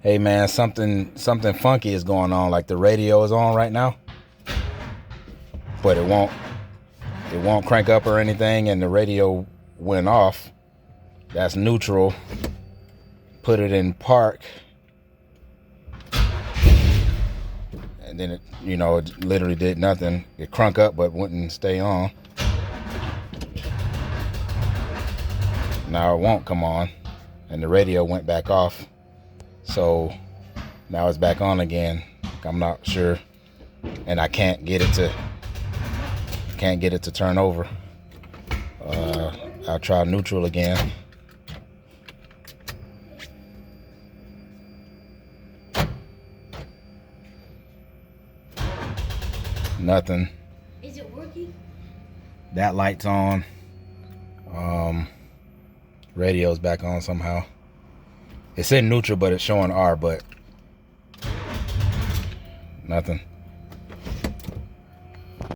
Hey man, something funky is going on. Like the radio is on right now, but it won't crank up or anything, and the radio went off. That's neutral. Put it in park, and then it literally did nothing. It crunk up but wouldn't stay on. Now it won't come on, and the radio went back off. So now it's back on again. I'm not sure, and I can't get it to turn over. I'll try neutral again. Nothing. Is it working? That light's on. Radio's back on somehow. It's in neutral, but it's showing R, but nothing.